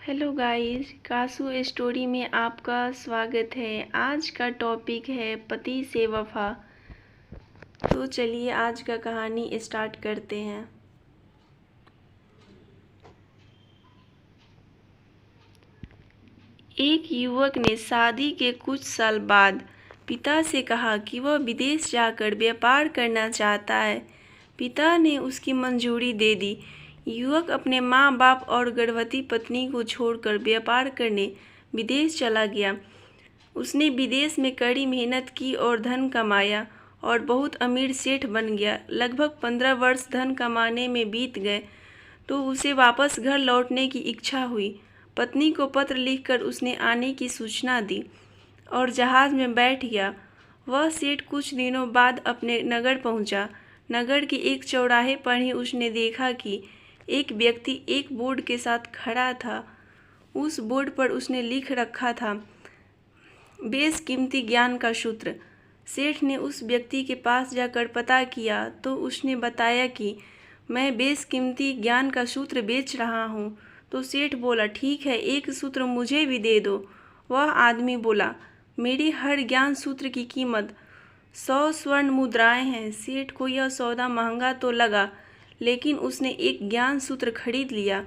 Hello guys, kasu story में आपका स्वागत है। आज का टॉपिक है पति से वफा। तो चलिए आज का कहानी स्टार्ट करते हैं। एक युवक ने शादी के कुछ साल बाद पिता से कहा कि वह विदेश जाकर व्यापार करना चाहता है। पिता ने उसकी मंजूरी दे दी। युवक अपने माँ बाप और गर्भवती पत्नी को छोड़कर व्यापार करने विदेश चला गया। उसने विदेश में कड़ी मेहनत की और धन कमाया और बहुत अमीर सेठ बन गया। लगभग 15 वर्ष धन कमाने में बीत गए तो उसे वापस घर लौटने की इच्छा हुई। पत्नी को पत्र लिखकर उसने आने की सूचना दी और जहाज़ में बैठ गया। वह सेठ कुछ दिनों बाद अपने नगर पहुंचा। नगर के एक चौराहे पर ही उसने देखा कि एक व्यक्ति एक बोर्ड के साथ खड़ा था। उस बोर्ड पर उसने लिख रखा था, बेशकीमती ज्ञान का सूत्र। सेठ ने उस व्यक्ति के पास जाकर पता किया तो उसने बताया कि मैं बेशकीमती ज्ञान का सूत्र बेच रहा हूँ। तो सेठ बोला, ठीक है, एक सूत्र मुझे भी दे दो। वह आदमी बोला, मेरी हर ज्ञान सूत्र की कीमत 100 स्वर्ण मुद्राएं हैं। सेठ को यह सौदा महंगा तो लगा, लेकिन उसने एक ज्ञान सूत्र खरीद लिया।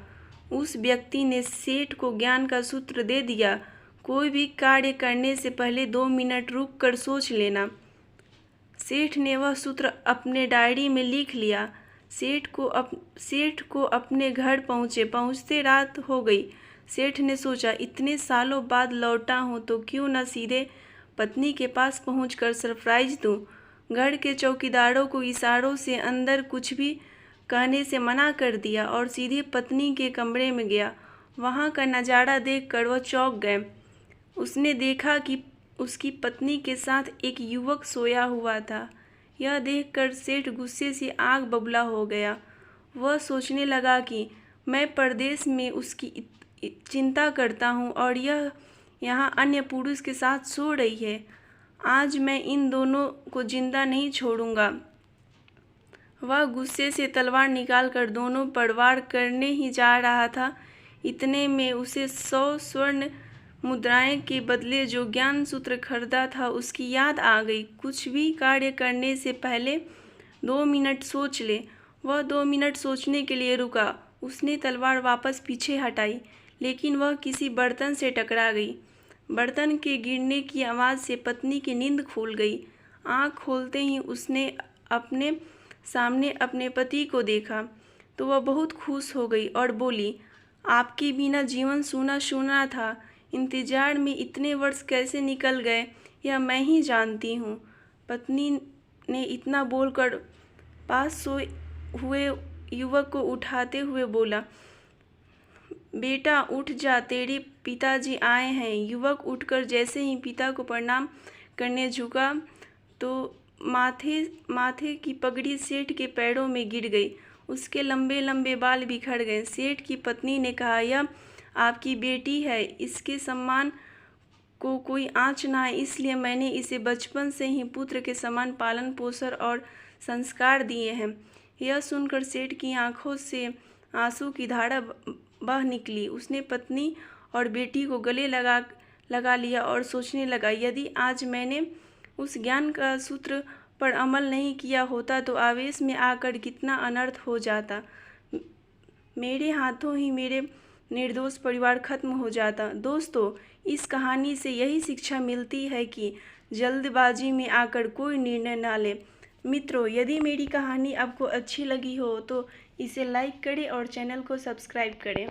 उस व्यक्ति ने सेठ को ज्ञान का सूत्र दे दिया, कोई भी कार्य करने से पहले 2 मिनट रुक कर सोच लेना। सेठ ने वह सूत्र अपने डायरी में लिख लिया। सेठ को अपने घर पहुँचते रात हो गई। सेठ ने सोचा, इतने सालों बाद लौटा हूँ तो क्यों न सीधे पत्नी के पास पहुंचकर सरप्राइज दूँ। घर के चौकीदारों को इशारों से अंदर कुछ भी कहने से मना कर दिया और सीधे पत्नी के कमरे में गया। वहाँ का नज़ारा देखकर वह चौंक गए। उसने देखा कि उसकी पत्नी के साथ एक युवक सोया हुआ था। यह देखकर सेठ गुस्से से आग बबूला हो गया। वह सोचने लगा कि मैं परदेश में उसकी चिंता करता हूँ और यह यहाँ अन्य पुरुष के साथ सो रही है। आज मैं इन दोनों को जिंदा नहीं छोड़ूंगा। वह गुस्से से तलवार निकालकर दोनों पर वार करने ही जा रहा था। इतने में उसे 100 स्वर्ण मुद्राएं के बदले जो ज्ञान सूत्र खरीदा था उसकी याद आ गई। कुछ भी कार्य करने से पहले 2 मिनट सोच ले। वह 2 मिनट सोचने के लिए रुका। उसने तलवार वापस पीछे हटाई, लेकिन वह किसी बर्तन से टकरा गई। बर्तन के गिरने की आवाज़ से पत्नी की नींद खुल गई। आँख खोलते ही उसने अपने सामने अपने पति को देखा तो वह बहुत खुश हो गई और बोली, आपके बिना जीवन सूना सूना था। इंतजार में इतने वर्ष कैसे निकल गए यह मैं ही जानती हूँ। पत्नी ने इतना बोलकर पास सोए हुए युवक को उठाते हुए बोला, बेटा उठ जा, तेरे पिताजी आए हैं। युवक उठकर जैसे ही पिता को प्रणाम करने झुका तो माथे की पगड़ी सेठ के पैरों में गिर गई। उसके लंबे लंबे बाल बिखर गए। सेठ की पत्नी ने कहा, यह आपकी बेटी है, इसके सम्मान को कोई आँच ना है, इसलिए मैंने इसे बचपन से ही पुत्र के समान पालन पोषण और संस्कार दिए हैं। यह सुनकर सेठ की आंखों से आंसू की धारा बह निकली। उसने पत्नी और बेटी को गले लगा लिया और सोचने लगा, यदि आज मैंने उस ज्ञान का सूत्र पर अमल नहीं किया होता तो आवेश में आकर कितना अनर्थ हो जाता। मेरे हाथों ही मेरे निर्दोष परिवार खत्म हो जाता। दोस्तों, इस कहानी से यही शिक्षा मिलती है कि जल्दबाजी में आकर कोई निर्णय ना ले। मित्रों, यदि मेरी कहानी आपको अच्छी लगी हो तो इसे लाइक करें और चैनल को सब्सक्राइब करें।